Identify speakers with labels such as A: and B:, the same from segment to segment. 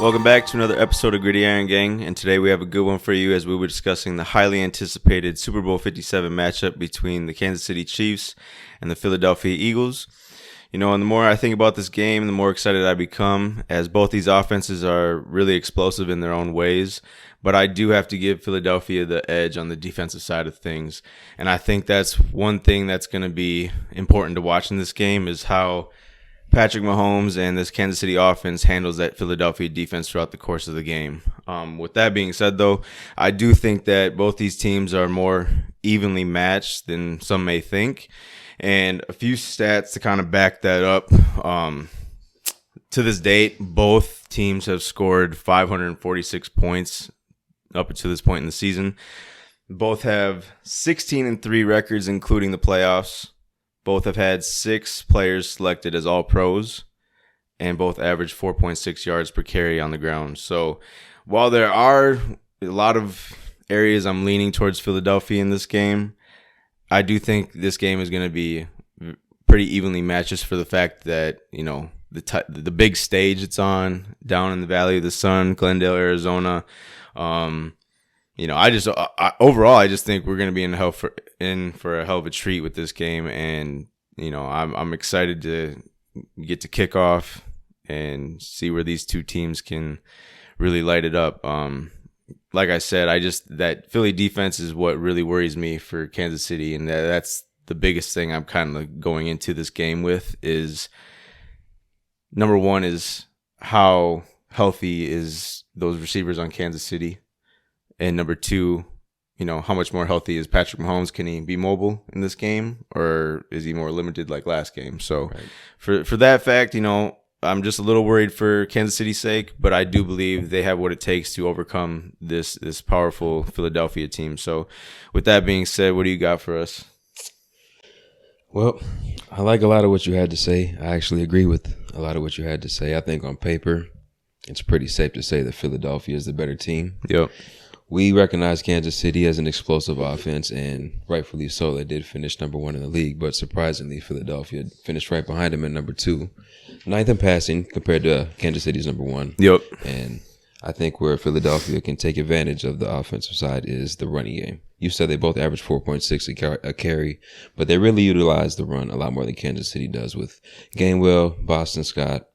A: Welcome back to another episode of Gritty Iron Gang, and today we have a good one for you as we were discussing the highly anticipated Super Bowl 57 matchup between the Kansas City Chiefs and the Philadelphia Eagles. You know, and the more I think about this game, the more excited I become, as both these offenses are really explosive in their own ways. But I do have to give Philadelphia the edge on the defensive side of things. And I think that's one thing that's going to be important to watch in this game is how Patrick Mahomes and this Kansas City offense handles that Philadelphia defense throughout the course of the game. With that being said, though, I do think that both these teams are more evenly matched than some may think. And a few stats to kind of back that up. To this date, both teams have scored 546 points up to this point in the season. Both have 16-3 records, including the playoffs. Both have had 6 players selected as all pros, and both average 4.6 yards per carry on the ground. So while there are a lot of areas I'm leaning towards Philadelphia in this game, I do think this game is going to be pretty evenly matched just for the fact that, you know, the big stage it's on down in the Valley of the Sun, Glendale, Arizona. You know, overall, I just think we're going to be in for a hell of a treat with this game, and you know, I'm excited to get to kick off and see where these two teams can really light it up. Like I said, that Philly defense is what really worries me for Kansas City, and that's the biggest thing I'm kind of going into this game with. Is number one is how healthy is those receivers on Kansas City. And number two, you know, how much more healthy is Patrick Mahomes? Can he be mobile in this game, or is he more limited like last game? So right. For that fact, you know, I'm just a little worried for Kansas City's sake, but I do believe they have what it takes to overcome this powerful Philadelphia team. So with that being said, what do you got for us?
B: Well, I like a lot of what you had to say. I actually agree with a lot of what you had to say. I think on paper, it's pretty safe to say that Philadelphia is the better team.
A: Yep.
B: We recognize Kansas City as an explosive offense, and rightfully so. They did finish number 1 in the league, but surprisingly, Philadelphia finished right behind them at number 2. 9th in passing compared to Kansas City's number 1.
A: Yep.
B: And I think where Philadelphia can take advantage of the offensive side is the running game. You said they both average 4.6 a carry, but they really utilize the run a lot more than Kansas City does with Gainwell, Boston Scott,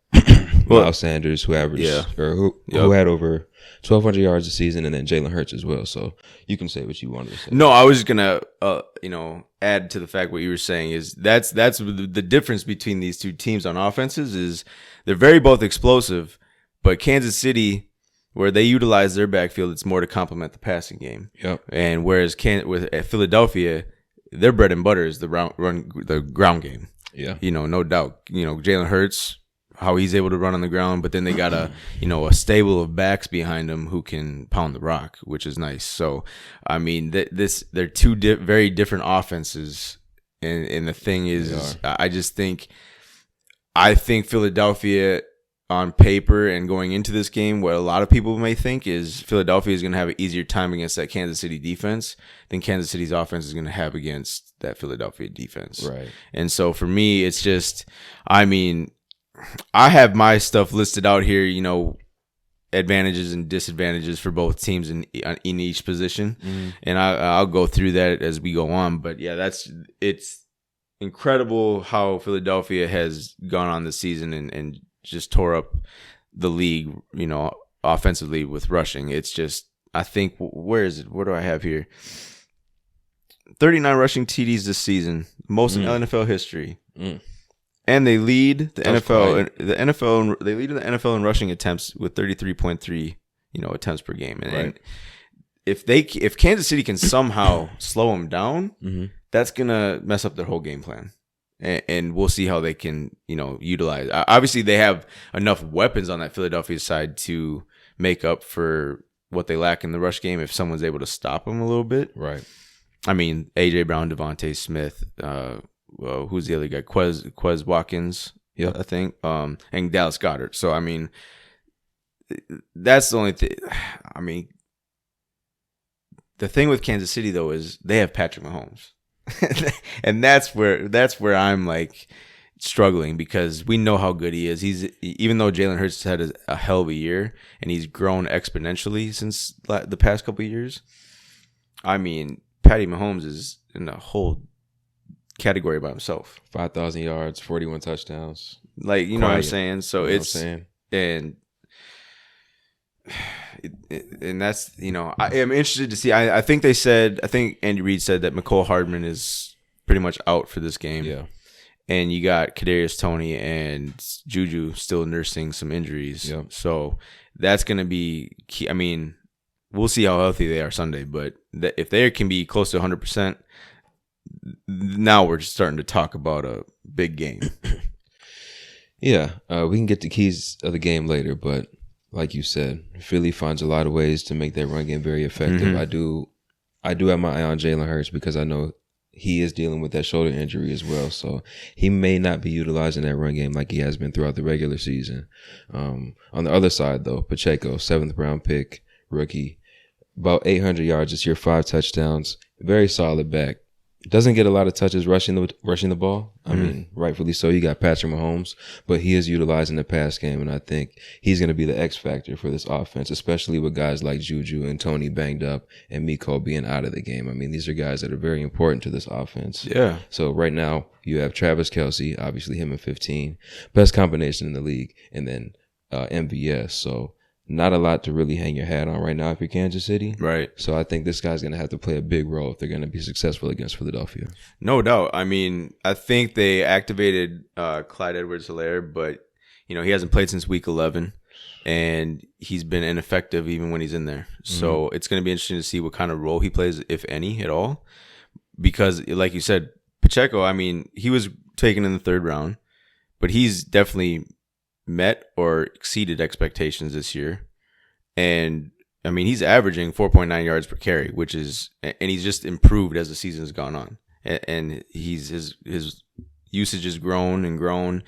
B: Miles Sanders, who averaged who had over 1,200 yards a season, and then Jalen Hurts as well. So you can say what you wanted to say.
A: No, I was just gonna, add to the fact what you were saying is that's the difference between these two teams on offenses is they're very both explosive, but Kansas City, where they utilize their backfield, it's more to complement the passing game.
B: Yep.
A: And whereas at Philadelphia, their bread and butter is the ground game.
B: Yeah.
A: You know, no doubt. You know, Jalen Hurts, how he's able to run on the ground, but then they got a stable of backs behind him who can pound the rock, which is nice. So, I mean, they're two very different offenses, and the thing is, I think Philadelphia on paper and going into this game, what a lot of people may think is Philadelphia is going to have an easier time against that Kansas City defense than Kansas City's offense is going to have against that Philadelphia defense.
B: Right.
A: And so for me, it's just, I mean, I have my stuff listed out here, you know, advantages and disadvantages for both teams in each position. Mm-hmm. And I'll go through that as we go on. But yeah, it's incredible how Philadelphia has gone on this season and just tore up the league, you know, offensively with rushing. It's just, I think, where is it? What do I have here? 39 rushing TDs this season, most in NFL history. And they lead the NFL. They lead the NFL in rushing attempts with 33.3, attempts per game. And if Kansas City can somehow slow them down, that's gonna mess up their whole game plan. And we'll see how they can, utilize. Obviously, they have enough weapons on that Philadelphia side to make up for what they lack in the rush game if someone's able to stop them a little bit.
B: Right.
A: I mean, A.J. Brown, Devontae Smith, who's the other guy? Quez Watkins, I think, and Dallas Goedert. So, I mean, that's the only thing. I mean, the thing with Kansas City, though, is they have Patrick Mahomes. And that's where I'm like, struggling because we know how good he is. Even though Jalen Hurts had a hell of a year and he's grown exponentially since the past couple of years. I mean, Patty Mahomes is in a whole category by himself.
B: 5,000 yards, 41 touchdowns.
A: Like, you know what I'm saying? So it's and that's, you know, I am interested to see. I think Andy Reid said that Mecole Hardman is pretty much out for this game.
B: Yeah.
A: And you got Kadarius Toney and Juju still nursing some injuries.
B: Yep.
A: So that's going to be key. I mean, we'll see how healthy they are Sunday, but if they can be close to 100%, now we're just starting to talk about a big game.
B: Yeah, we can get the keys of the game later, but like you said, Philly finds a lot of ways to make their run game very effective.
A: Mm-hmm.
B: I do have my eye on Jalen Hurts because I know he is dealing with that shoulder injury as well, so he may not be utilizing that run game like he has been throughout the regular season. On the other side, though, Pacheco, 7th round pick, rookie, about 800 yards this year, 5 touchdowns, very solid back. Doesn't get a lot of touches rushing the ball. I mean, rightfully so. You got Patrick Mahomes, but he is utilizing the pass game, and I think he's going to be the X factor for this offense, especially with guys like Juju and Toney banged up and Mecole being out of the game. I mean, these are guys that are very important to this offense.
A: Yeah.
B: So right now you have Travis Kelce, obviously him at 15, best combination in the league, and then MVS. So not a lot to really hang your hat on right now if you're Kansas City.
A: Right.
B: So I think this guy's going to have to play a big role if they're going to be successful against Philadelphia.
A: No doubt. I mean, I think they activated Clyde Edwards-Helaire, but, you know, he hasn't played since week 11, and he's been ineffective even when he's in there. So it's going to be interesting to see what kind of role he plays, if any, at all. Because, like you said, Pacheco, I mean, he was taken in the 3rd round, but he's definitely met or exceeded expectations this year. And I mean, he's averaging 4.9 yards per carry, and he's just improved as the season has gone on. And his usage has grown and grown.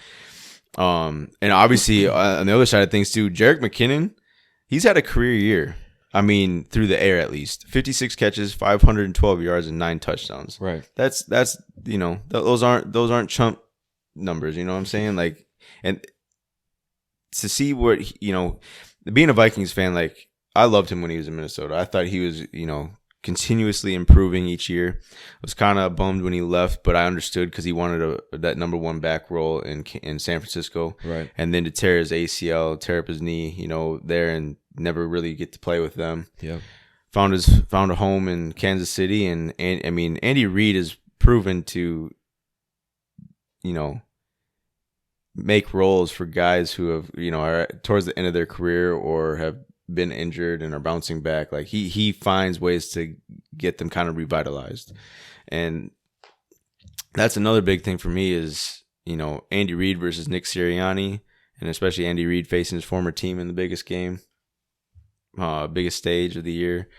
A: And obviously on the other side of things too, Jerick McKinnon, he's had a career year. I mean, through the air at least. 56 catches, 512 yards, and 9 touchdowns.
B: Right.
A: That's you know, those aren't chump numbers, you know what I'm saying? Like, and to see what, you know, being a Vikings fan, like, I loved him when he was in Minnesota. I thought he was, you know, continuously improving each year. I was kind of bummed when he left, but I understood because he wanted that number 1 back role in San Francisco.
B: Right.
A: And then to tear his ACL, tear up his knee, you know, there and never really get to play with them.
B: Yeah.
A: Found a home in Kansas City, and I mean, Andy Reid has proven to, you know, make roles for guys who have, you know, are towards the end of their career or have been injured and are bouncing back. Like he finds ways to get them kind of revitalized. And that's another big thing for me is, you know, Andy Reid versus Nick Sirianni, and especially Andy Reid facing his former team in the biggest game, biggest stage of the year.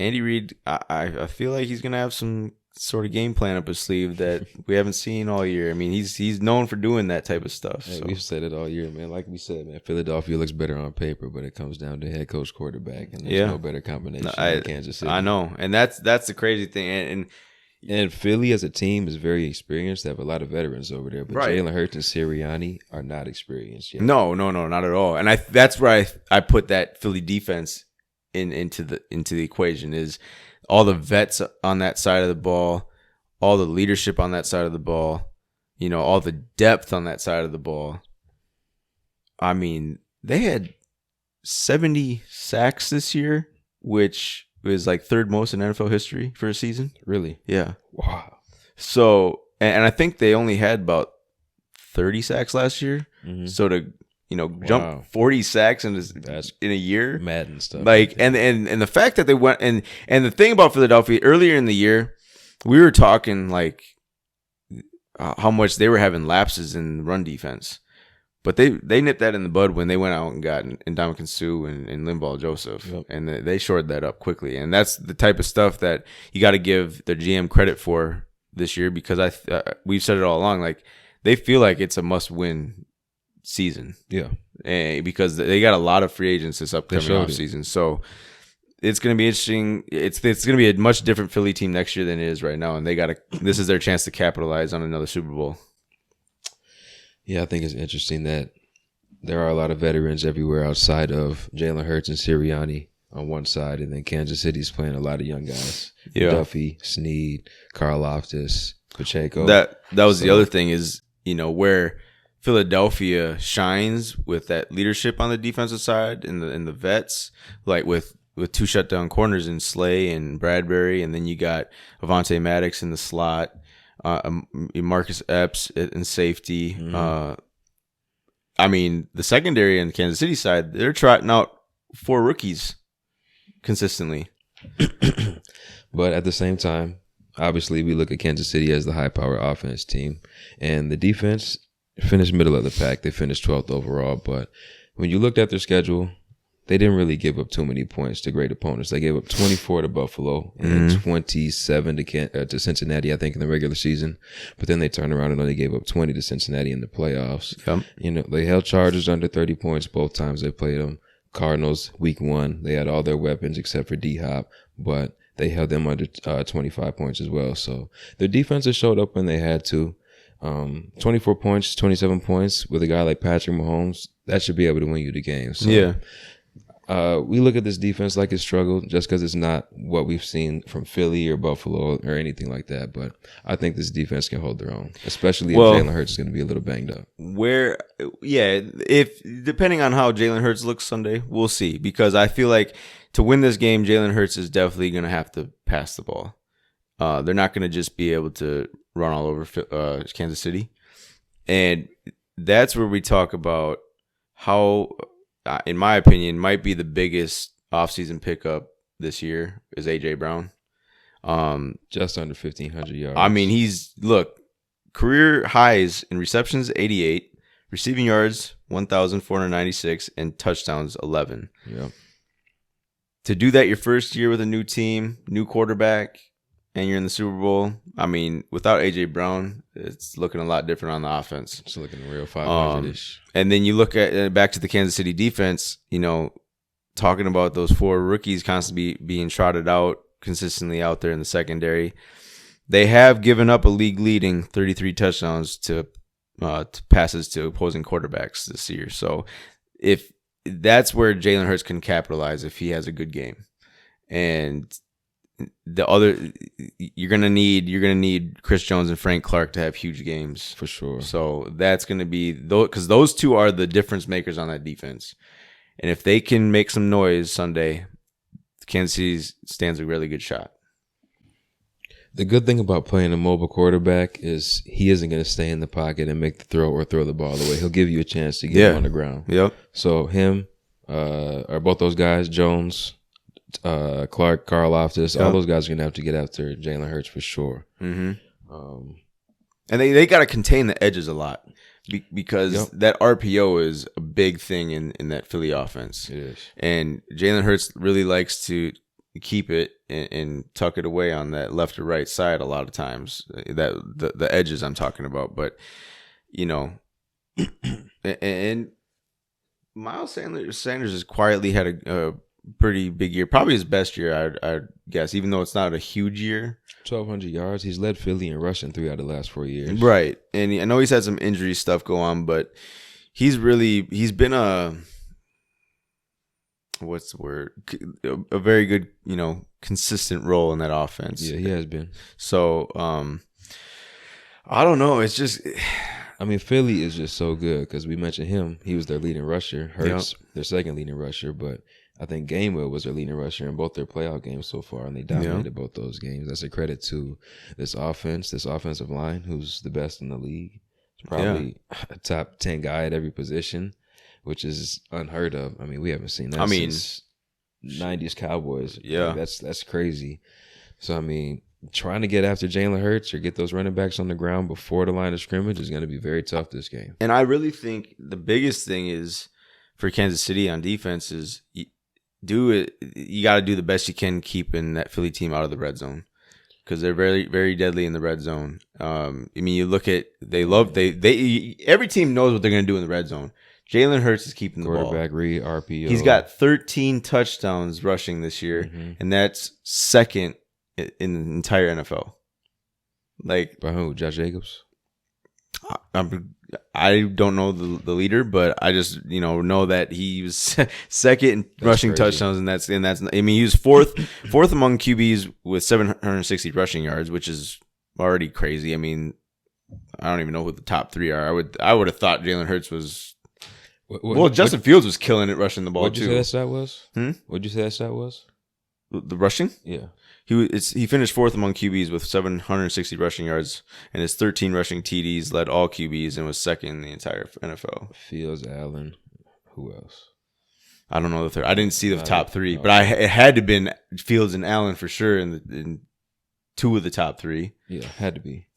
A: Andy Reid, I feel like he's going to have some sort of game plan up his sleeve that we haven't seen all year. I mean, he's known for doing that type of stuff.
B: Hey,
A: so.
B: We've said it all year, man. Like we said, man, Philadelphia looks better on paper, but it comes down to head coach, quarterback, and there's no better combination than Kansas City.
A: I know, and that's the crazy thing.
B: And Philly as a team is very experienced. They have a lot of veterans over there, but
A: right.
B: Jalen Hurts and Sirianni are not experienced yet.
A: No, not at all. And that's where I put that Philly defense into the equation, is all the vets on that side of the ball, all the leadership on that side of the ball, you know, all the depth on that side of the ball. I mean, they had 70 sacks this year, which was like 3rd most in NFL history for a season.
B: Really?
A: Yeah.
B: Wow.
A: So, and I think they only had about 30 sacks last year. Mm-hmm. So to, you know, jump 40 sacks in a year,
B: Madden stuff.
A: Like, and the fact that they went and the thing about Philadelphia earlier in the year, we were talking like how much they were having lapses in run defense, but they nipped that in the bud when they went out and got Ndamukong Suh and Linval Joseph, and they shored that up quickly. And that's the type of stuff that you got to give the GM credit for this year, because we've said it all along, like they feel like it's a must-win season.
B: Yeah,
A: because they got a lot of free agents this upcoming offseason. So it's going to be interesting. It's going to be a much different Philly team next year than it is right now, and this is their chance to capitalize on another Super Bowl.
B: Yeah, I think it's interesting that there are a lot of veterans everywhere outside of Jalen Hurts and Sirianni on one side, and then Kansas City's playing a lot of young guys.
A: Yeah.
B: Duffy, Snead, Karlaftis, Pacheco.
A: That was the other thing is, where Philadelphia shines with that leadership on the defensive side and the vets, like with two shutdown corners in Slay and Bradbury, and then you got Avonte Maddox in the slot, Marcus Epps in safety.
B: Mm-hmm.
A: I mean, the secondary on the Kansas City side, they're trotting out 4 rookies consistently.
B: But at the same time, obviously, we look at Kansas City as the high-power offense team, and the defense finished middle of the pack. They finished 12th overall, but when you looked at their schedule, they didn't really give up too many points to great opponents. They gave up 24 to Buffalo and 27 to Cincinnati, I think, in the regular season. But then they turned around and only gave up 20 to Cincinnati in the playoffs.
A: Yep.
B: They held Chargers under 30 points both times they played them. Cardinals, week 1, they had all their weapons except for D-Hop, but they held them under 25 points as well. So their defenses showed up when they had to. 24 points, 27 points with a guy like Patrick Mahomes, that should be able to win you the game. So,
A: yeah.
B: We look at this defense like it struggled just because it's not what we've seen from Philly or Buffalo or anything like that. But I think this defense can hold their own, especially if Jalen Hurts is going to be a little banged up.
A: If depending on how Jalen Hurts looks Sunday, we'll see. Because I feel like to win this game, Jalen Hurts is definitely going to have to pass the ball. They're not going to just be able to run all over Kansas City. And that's where we talk about how, in my opinion, might be the biggest offseason pickup this year is A.J. Brown.
B: Just under 1,500 yards.
A: I mean, career highs in receptions, 88, receiving yards, 1,496, and touchdowns, 11.
B: Yeah.
A: To do that your first year with a new team, new quarterback, and you're in the Super Bowl, I mean, without A.J. Brown, it's looking a lot different on the offense.
B: It's looking real 500-ish.
A: And then you look at back to the Kansas City defense, talking about those 4 rookies constantly being trotted out, consistently out there in the secondary. They have given up a league-leading 33 touchdowns to passes to opposing quarterbacks this year. So if that's where Jalen Hurts can capitalize if he has a good game. And you're gonna need Chris Jones and Frank Clark to have huge games
B: for sure.
A: So that's gonna be because those two are the difference makers on that defense, and if they can make some noise Sunday, Kansas City stands a really good shot.
B: The good thing about playing a mobile quarterback is he isn't going to stay in the pocket and make the throw or throw the ball away. He'll give you a chance to get him on the ground.
A: Yep.
B: So him, or both those guys, Jones, Clark, Karlaftis, all those guys are going to have to get after Jalen Hurts for sure.
A: Mm-hmm. And they got to contain the edges a lot because that RPO is a big thing in that Philly offense.
B: It is. And
A: Jalen Hurts really likes to keep it and tuck it away on that left or right side a lot of times. That the edges I'm talking about, but and Miles Sanders has quietly had a pretty big year, probably his best year, I'd guess, even though it's not a huge year.
B: 1,200 yards. He's led Philly in rushing 3 out of the last 4 years.
A: Right, and I know he's had some injury stuff go on, but he's been a what's the word? A very good, consistent role in that offense.
B: Yeah, he has been.
A: So, I don't know. It's just,
B: I mean, Philly is just so good because we mentioned him. He was their leading rusher. Hurts, their second leading rusher, but I think Gainwell was their leading rusher in both their playoff games so far, and they dominated both those games. That's a credit to this offense, this offensive line, who's the best in the league. It's probably a top 10 guy at every position, which is unheard of. I mean, we haven't seen that since 90s Cowboys.
A: Yeah.
B: That's crazy. So, I mean, trying to get after Jalen Hurts or get those running backs on the ground before the line of scrimmage is going to be very tough this game.
A: And I really think the biggest thing is for Kansas City on defense is you got to do the best you can keeping that Philly team out of the red zone because they're very, very deadly in the red zone. I mean, you look at every team knows what they're going to do in the red zone. Jalen Hurts is keeping the ball.
B: Quarterback read, RPO.
A: He's got 13 touchdowns rushing this year, and that's second in the entire NFL. Like,
B: by who? Josh Jacobs?
A: I don't know the leader, but I just know that he was second in rushing touchdowns, and that's I mean, he was fourth among QBs with 760 rushing yards, which is already crazy. I mean, I don't even know who the top three are. I would have thought Jalen Hurts was. Justin Fields was killing it rushing the ball too.
B: What'd you say that stat was?
A: What'd
B: you say that stat was?
A: The rushing?
B: Yeah.
A: He finished fourth among QBs with 760 rushing yards, and his 13 rushing TDs led all QBs and was second in the entire NFL.
B: Fields, Allen, who else?
A: I don't know the third. I didn't see the top three, but it had to have been Fields and Allen for sure in two of the top three.
B: Yeah, had to be.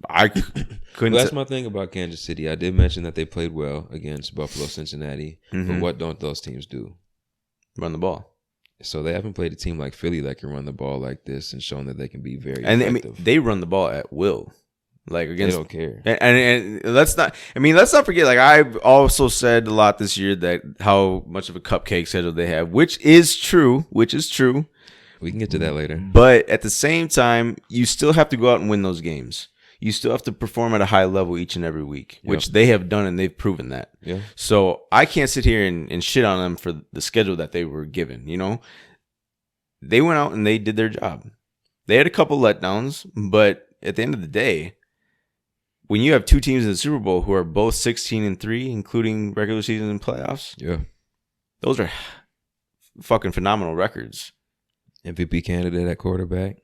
A: I couldn't.
B: That's my thing about Kansas City. I did mention that they played well against Buffalo, Cincinnati, but what don't those teams do?
A: Run the ball.
B: So they haven't played a team like Philly that can run the ball like this and shown that they can be very
A: and
B: effective.
A: I mean, they run the ball at will, like against.
B: They don't care.
A: And let's not. I mean, let's not forget. Like I've also said a lot this year that how much of a cupcake schedule they have, which is true. We
B: can get to that later.
A: But at the same time, you still have to go out and win those games. You still have to perform at a high level each and every week, which they have done, and they've proven that.
B: Yeah.
A: So I can't sit here and shit on them for the schedule that they were given. They went out and they did their job. They had a couple letdowns, but at the end of the day, when you have two teams in the Super Bowl who are both 16-3, including regular season and playoffs, those are fucking phenomenal records.
B: MVP candidate at quarterback.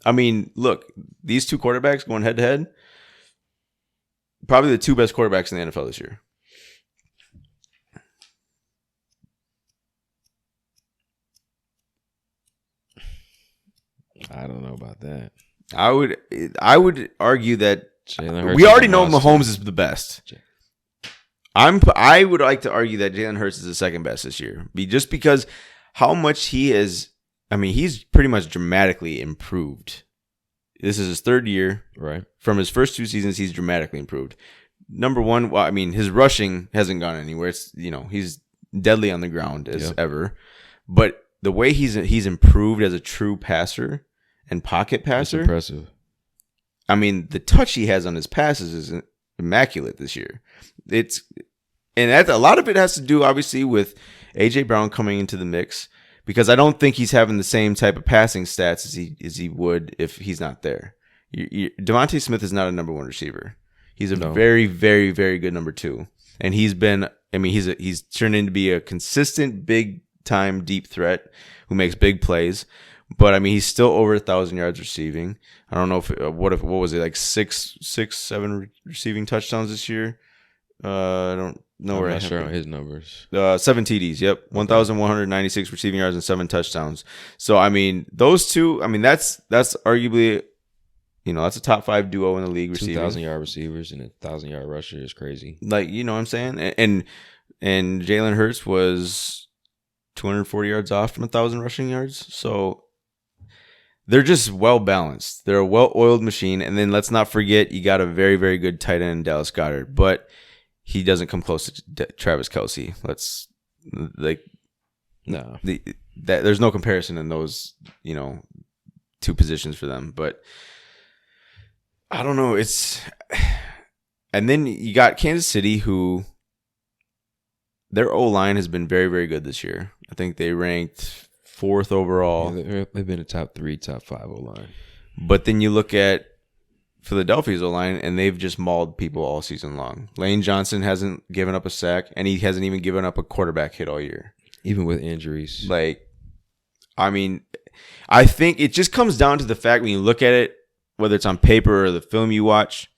A: I mean, look, these two quarterbacks going head to head, probably the two best quarterbacks in the NFL this year.
B: I don't know about that.
A: I would argue that
B: Jalen
A: we already know Mahomes is the best. I would like to argue that Jalen Hurts is the second best this year, just because how much he is. I mean, he's pretty much dramatically improved. This is his third year.
B: Right.
A: From his first two seasons, he's dramatically improved. Number one, well, I mean, his rushing hasn't gone anywhere. It's he's deadly on the ground as ever. But the way he's improved as a true passer and pocket passer,
B: that's impressive.
A: I mean, the touch he has on his passes is immaculate this year. And a lot of it has to do, obviously, with AJ Brown coming into the mix. Because I don't think he's having the same type of passing stats as he would if he's not there. Devontae Smith is not a number one receiver. He's a very, very, very good number two, and he's been. I mean, he's turned into be a consistent, big time, deep threat who makes big plays. But I mean, he's still over 1,000 yards receiving. I don't know what was it like 7 receiving touchdowns this year. I don't know where
B: I'm not sure on his numbers.
A: 7 TDs. Yep, 1,196 receiving yards and 7 touchdowns. So I mean, those two. I mean, that's arguably, that's a top 5 duo in the league.
B: 2,000-yard receivers and 1,000-yard rusher is crazy.
A: Like what I'm saying, and Jalen Hurts was 240 yards off from 1,000 rushing yards. So they're just well balanced. They're a well-oiled machine. And then let's not forget, you got a very, very good tight end in Dallas Goedert, but he doesn't come close to Travis Kelce. There's no comparison in those, two positions for them. But I don't know. And then you got Kansas City, who their O-line has been very, very good this year. I think they ranked 4th overall.
B: Yeah, they've been a top 3, top 5 O-line.
A: But then you look at Philadelphia's O-line, and they've just mauled people all season long. Lane Johnson hasn't given up a sack, and he hasn't even given up a quarterback hit all year.
B: Even with injuries.
A: I mean, I think it just comes down to the fact when you look at it, whether it's on paper or the film you watch,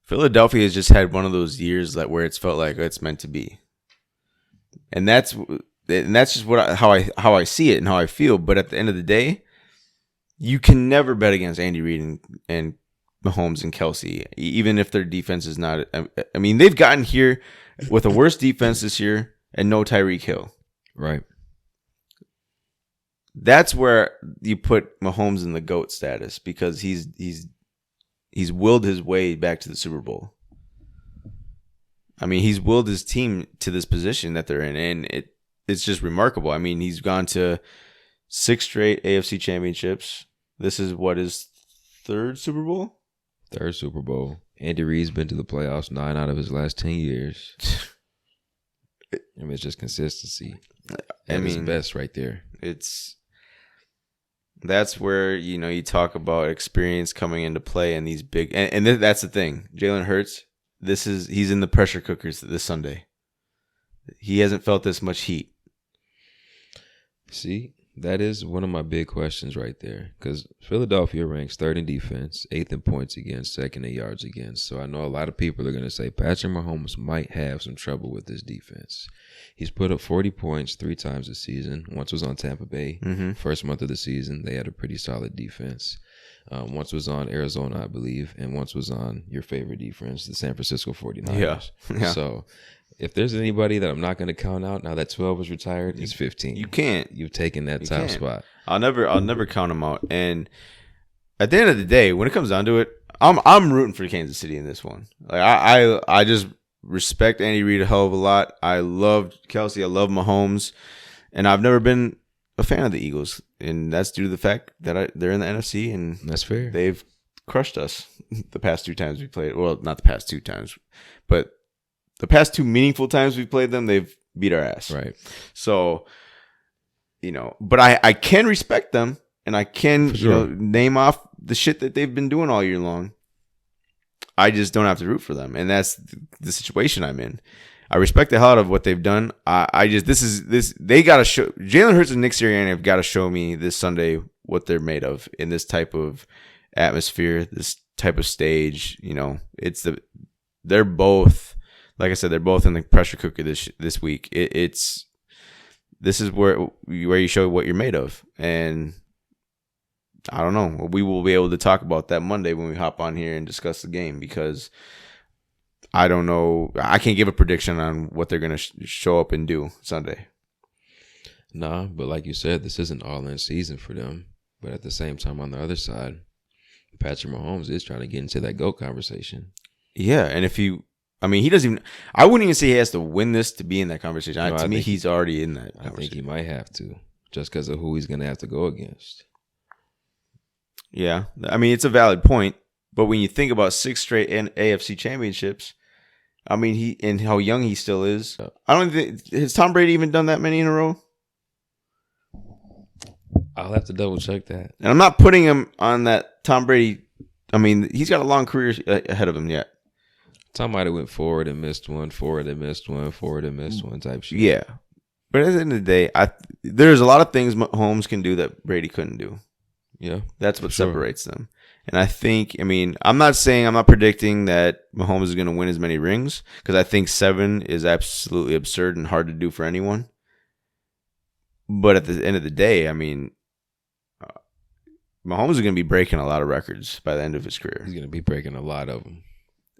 A: Philadelphia has just had one of those years where it's felt like it's meant to be. And that's just how I see it and how I feel. But at the end of the day, you can never bet against Andy Reid and Mahomes and Kelce, even if their defense is not. I mean, they've gotten here with a worse defense this year and no Tyreek Hill.
B: Right.
A: That's where you put Mahomes in the GOAT status, because he's willed his way back to the Super Bowl. I mean, he's willed his team to this position that they're in, and it's just remarkable. I mean, he's gone to 6 straight AFC championships. This is what, his third Super Bowl?
B: Third Super Bowl. Andy Reid's been to the playoffs 9 out of his last 10 years. I mean, it's just consistency. At his best right there.
A: That's where, you talk about experience coming into play in these big, and that's the thing. Jalen Hurts, he's in the pressure cookers this Sunday. He hasn't felt this much heat.
B: See, that is one of my big questions right there, because Philadelphia ranks 3rd in defense, 8th in points against, 2nd in yards against. So I know a lot of people are going to say Patrick Mahomes might have some trouble with this defense. He's put up 40 points 3 times this season. Once was on Tampa Bay. First month of the season, they had a pretty solid defense. Once was on Arizona, I believe, and once was on your favorite defense, the San Francisco 49ers.
A: Yeah.
B: So if there's anybody that I'm not going to count out now that 12 was retired, it's 15.
A: You can't.
B: You've taken that top spot.
A: I'll never count him out. And at the end of the day, when it comes down to it, I'm rooting for Kansas City in this one. Like I just respect Andy Reid a hell of a lot. I love Kelsey. I love Mahomes, and I've never been a fan of the Eagles, and that's due to the fact that they're in the NFC, and
B: that's fair.
A: They've crushed us the past 2 times we played. Well, not the past 2 times, but the past 2 meaningful times we played them, they've beat our ass.
B: Right.
A: So, but I can respect them, and I can name off the shit that they've been doing all year long. I just don't have to root for them, and that's the situation I'm in. I respect the hell out of what they've done. They got to show, Jalen Hurts and Nick Sirianni have got to show me this Sunday what they're made of in this type of atmosphere, this type of stage. They're both, like I said, they're both in the pressure cooker this week. This is where you show what you're made of, and I don't know. We will be able to talk about that Monday when we hop on here and discuss the game, because I don't know. I can't give a prediction on what they're going to show up and do Sunday.
B: Nah, but like you said, this isn't all-in season for them. But at the same time, on the other side, Patrick Mahomes is trying to get into that GOAT conversation.
A: Yeah, and he doesn't even. I wouldn't even say he has to win this to be in that conversation. To me, he's already in that conversation.
B: I think he might have to, just because of who he's going to have to go against.
A: Yeah, it's a valid point, but when you think about 6 straight AFC championships, and how young he still is, I don't think, has Tom Brady even done that many in a row?
B: I'll have to double check that.
A: And I'm not putting him on that Tom Brady. He's got a long career ahead of him yet.
B: Tom might have went forward and missed one, forward and missed one, forward and missed one type shit.
A: Yeah, but at the end of the day, there's a lot of things Mahomes can do that Brady couldn't do.
B: Yeah,
A: that's what separates them. And I think, I'm not predicting that Mahomes is going to win as many rings, because I think 7 is absolutely absurd and hard to do for anyone. But at the end of the day, Mahomes is going to be breaking a lot of records by the end of his career.
B: He's going to be breaking a lot of them.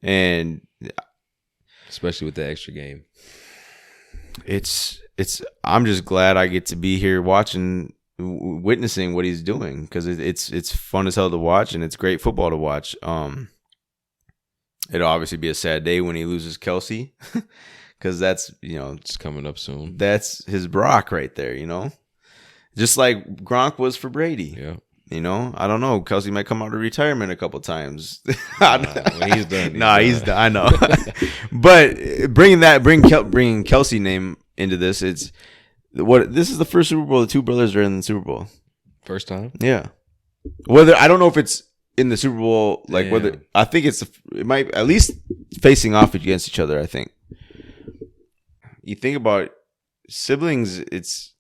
A: And
B: especially with the extra game.
A: I'm just glad I get to be here witnessing what he's doing, because it's fun as hell to watch, and it's great football to watch. It'll obviously be a sad day when he loses Kelsey, because that's
B: it's coming up soon.
A: That's his Brock right there, just like Gronk was for Brady.
B: Yeah,
A: I don't know. Kelsey might come out of retirement a couple times.
B: When he's done.
A: He's done. I know. But bringing Kelsey name into this, this is the first Super Bowl the 2 brothers are in the Super Bowl.
B: First time?
A: Yeah. I don't know if it's in the Super Bowl, I think it might at least facing off against each other. I think. You think about siblings, it's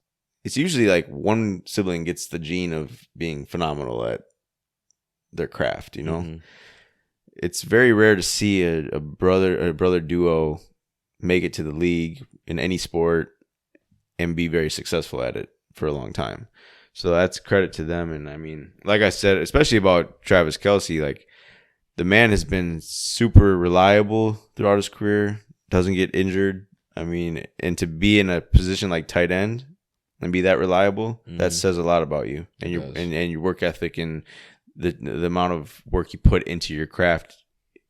A: usually like one sibling gets the gene of being phenomenal at their craft. Mm-hmm. It's very rare to see a brother duo make it to the league in any sport and be very successful at it for a long time. So that's credit to them. And like I said, especially about Travis Kelsey, like, the man has been super reliable throughout his career, doesn't get injured. And to be in a position like tight end and be that reliable, that says a lot about you and your work ethic and the amount of work you put into your craft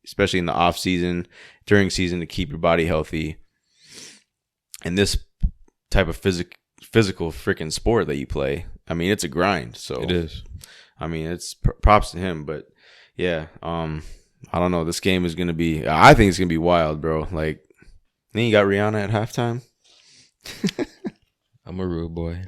A: especially in the off season, during season, to keep your body healthy. And this type of physical freaking sport that you play, I mean, it's a grind. So
B: It is.
A: I mean, it's props to him. But yeah, I don't know. This game is gonna be. I think it's gonna be wild, bro. Like, then you got Rihanna at halftime.
B: I'm a rude boy.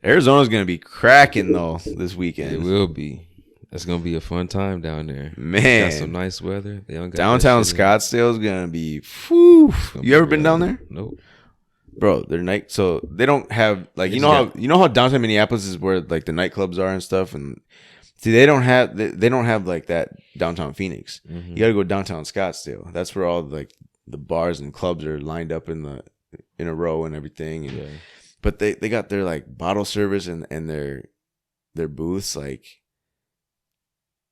A: Arizona's gonna be cracking though this weekend.
B: It will be. That's gonna be a fun time down there.
A: Man,
B: Got some nice weather. They don't got
A: downtown
B: that shit in-
A: Scottsdale is gonna be. Whew.
B: it's gonna
A: You
B: be
A: ever been
B: real.
A: down there,
B: Nope.
A: bro? They're night, so they don't have like
B: It's
A: you know how downtown Minneapolis is where like the nightclubs are and stuff, and see they don't have like that downtown Phoenix.
B: Mhm.
A: You got to go downtown Scottsdale. That's where all like the bars and clubs are lined up in a row and everything. And,
B: Yeah.
A: but they got their like bottle service and their booths like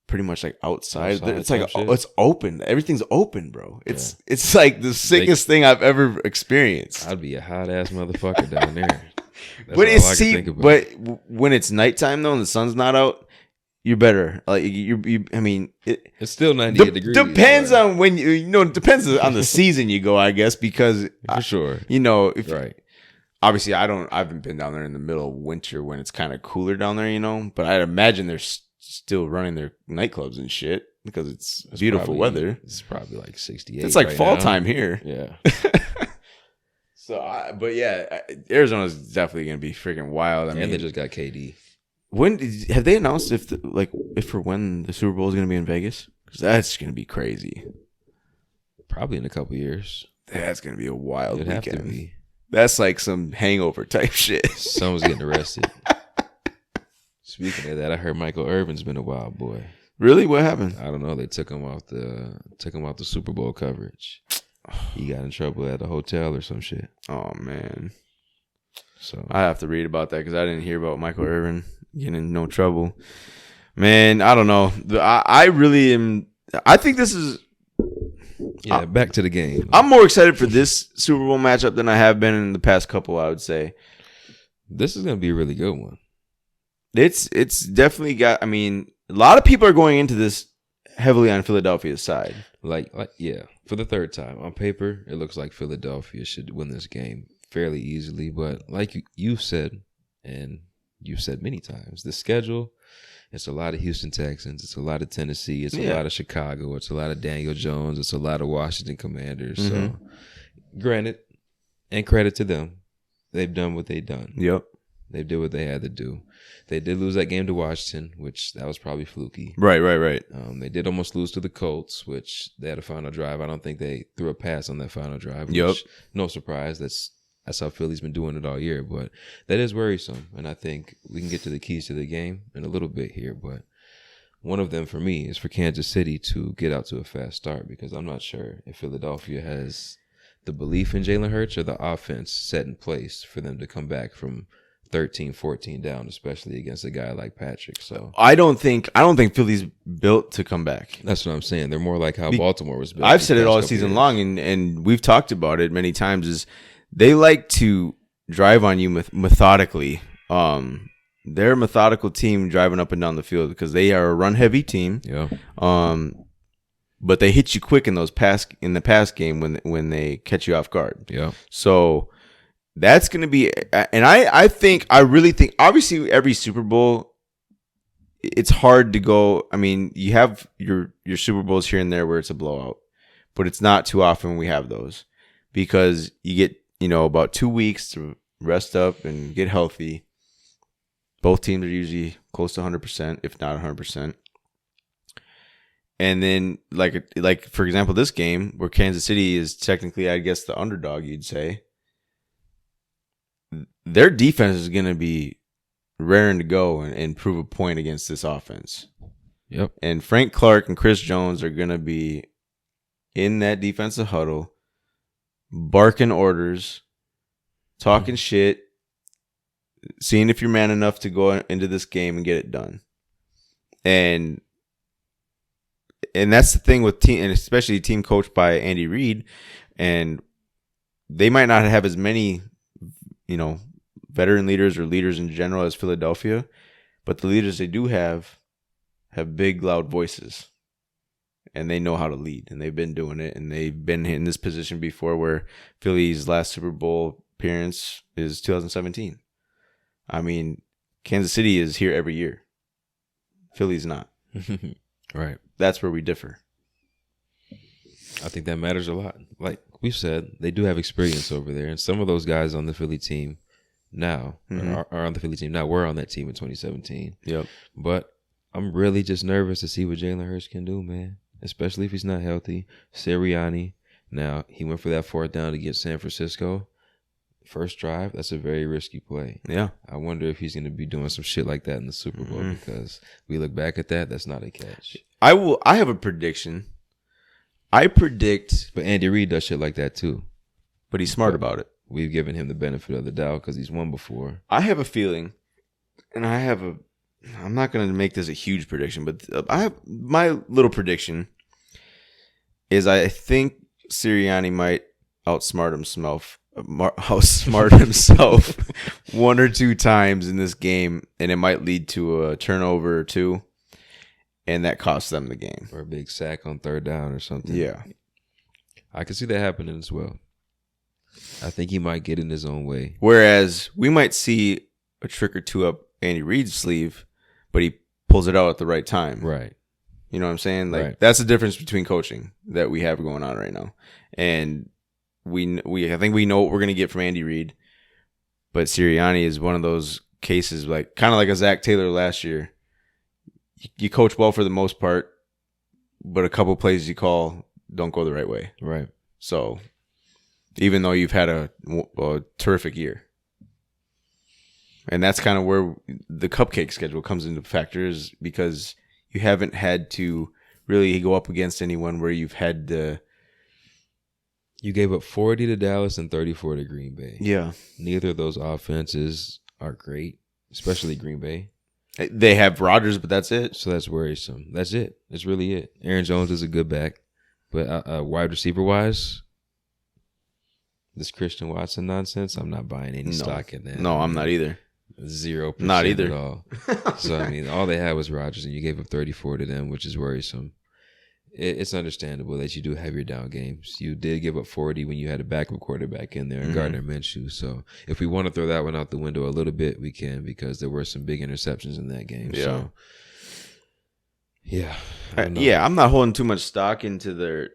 A: pretty much like outside.
B: Outside
A: It's like
B: type shit?
A: it's open. Everything's open, bro. It's like the sickest thing I've ever experienced.
B: I'd be a hot ass motherfucker down there. That's
A: But
B: all
A: it's
B: I can
A: see,
B: think about.
A: but when it's nighttime though and the sun's not out, you're better. Like you I mean, it
B: it's still 98 degrees.
A: depends
B: but-
A: on when it depends on the season you go, I guess, because
B: for sure.
A: if
B: Right.
A: obviously I haven't been down there in the middle of winter when it's kind of cooler down there, but I'd imagine they're still running their nightclubs and shit because it's beautiful
B: Probably-
A: weather.
B: It's probably like 68.
A: It's like
B: right
A: fall
B: now.
A: time here.
B: Yeah.
A: So, but yeah, Arizona's definitely gonna be freaking wild. I mean,
B: And they just got KD.
A: have they announced if or when the Super Bowl is gonna be in Vegas? Because that's gonna be crazy.
B: Probably in a couple years.
A: That's gonna be a wild
B: It'd have
A: weekend.
B: to be.
A: That's like some hangover type shit.
B: Someone's getting arrested. Speaking of that, I heard Michael Irvin's been a wild boy.
A: Really? What happened?
B: I don't know. They took him off the Super Bowl coverage. He got in trouble at a hotel or some shit.
A: Oh man,
B: So
A: I have to read about that because I didn't hear about Michael Irvin getting in no trouble. Man, I don't know. I really am. I think this is.
B: yeah, back to the game.
A: I'm more excited for this Super Bowl matchup than I have been in the past couple. I would say
B: This is gonna be a really good one.
A: it's definitely got. I mean, a lot of people are going into this heavily on Philadelphia's side.
B: Like yeah, for the third time on paper, it looks like Philadelphia should win this game fairly easily. But like you've said, and you've said many times, the schedule. It's a lot of Houston Texans. It's a lot of Tennessee. It's a lot of Chicago. It's a lot of Daniel Jones. It's a lot of Washington Commanders. So, granted, and credit to them, they've done what they've done.
A: Yep.
B: They did what they had to do. They did lose that game to Washington, which that was probably fluky.
A: Right.
B: They did almost lose to the Colts, which they had a final drive. I don't think they threw a pass on that final drive.
A: Yep.
B: Which, no surprise. That's how Philly's been doing it all year. But that is worrisome. And I think we can get to the keys to the game in a little bit here. But one of them for me is for Kansas City to get out to a fast start, because I'm not sure if Philadelphia has the belief in Jalen Hurts or the offense set in place for them to come back from 13-14 down, especially against a guy like Patrick. So
A: I don't think Philly's built to come back.
B: that's what I'm saying. They're more like how Baltimore was built.
A: I've
B: these
A: said it
B: past
A: all
B: couple
A: season
B: years.
A: long, and we've talked about it many times. Is they like to drive on you methodically. They're a methodical team driving up and down the field because they are a run heavy team.
B: Yeah.
A: But they hit you quick in the pass game when they catch you off guard.
B: Yeah.
A: So that's going to be, and I really think, obviously every Super Bowl, it's hard to go. I mean, you have your Super Bowls here and there where it's a blowout, but it's not too often we have those because you get, about 2 weeks to rest up and get healthy. Both teams are usually close to 100%, if not 100%. And then, like for example, this game where Kansas City is technically, I guess, the underdog, you'd say, their defense is going to be raring to go and prove a point against this offense.
B: Yep.
A: And Frank Clark and Chris Jones are going to be in that defensive huddle, barking orders, talking shit, seeing if you're man enough to go into this game and get it done. And that's the thing with team, and especially a team coached by Andy Reid, and they might not have as many, veteran leaders or leaders in general as Philadelphia, but the leaders they do have have big, loud voices, and they know how to lead, and they've been doing it, and they've been in this position before where Philly's last Super Bowl appearance is 2017. I mean, Kansas City is here every year. Philly's not.
B: Right.
A: That's where we differ.
B: I think that matters a lot. Like we've said, they do have experience over there, and some of those guys on the Philly team now are on the Philly team now. We're on that team in 2017.
A: Yep.
B: But I'm really just nervous to see what Jalen Hurts can do, man. Especially if he's not healthy. Sirianni. Now, he went for that 4th down against San Francisco. First drive, that's a very risky play.
A: Yeah.
B: I wonder if he's going to be doing some shit like that in the Super Bowl because we look back at that, that's not a catch.
A: I have a prediction. I predict.
B: But Andy Reid does shit like that too.
A: But he's smart about it.
B: We've given him the benefit of the doubt because he's won before.
A: I have a feeling, and I'm not going to make this a huge prediction, but my little prediction is I think Sirianni might outsmart himself one or two times in this game, and it might lead to a turnover or two, and that costs them the game.
B: Or a big sack on 3rd down or something.
A: Yeah.
B: I can see that happening as well. I think he might get in his own way.
A: Whereas we might see a trick or two up Andy Reid's sleeve, but he pulls it out at the right time.
B: Right.
A: You know what I'm saying? Like
B: Right.
A: That's the difference between coaching that we have going on right now. And I think we know what we're going to get from Andy Reid, but Sirianni is one of those cases, like kind of like a Zach Taylor last year. You coach well for the most part, but a couple plays you call don't go the right way.
B: Right.
A: So even though you've had a terrific year. And that's kind of where the cupcake schedule comes into factors, because you haven't had to really go up against anyone where you've had to.
B: You gave up 40 to Dallas and 34 to Green Bay.
A: Yeah.
B: Neither of those offenses are great, especially Green Bay.
A: They have Rodgers, but that's it.
B: So that's worrisome. That's it. That's really it. Aaron Jones is a good back. But wide receiver-wise, this Christian Watson nonsense, I'm not buying any stock in that.
A: No, I'm not either.
B: 0%
A: Not either.
B: at all. So, I mean, all they had was Rodgers, and you gave up 34 to them, which is worrisome. It's understandable that you do have your down games. You did give up 40 when you had a backup quarterback in there, and Gardner Minshew. So if we want to throw that one out the window a little bit, we can, because there were some big interceptions in that game.
A: Yeah.
B: So, yeah.
A: I'm not holding too much stock into their,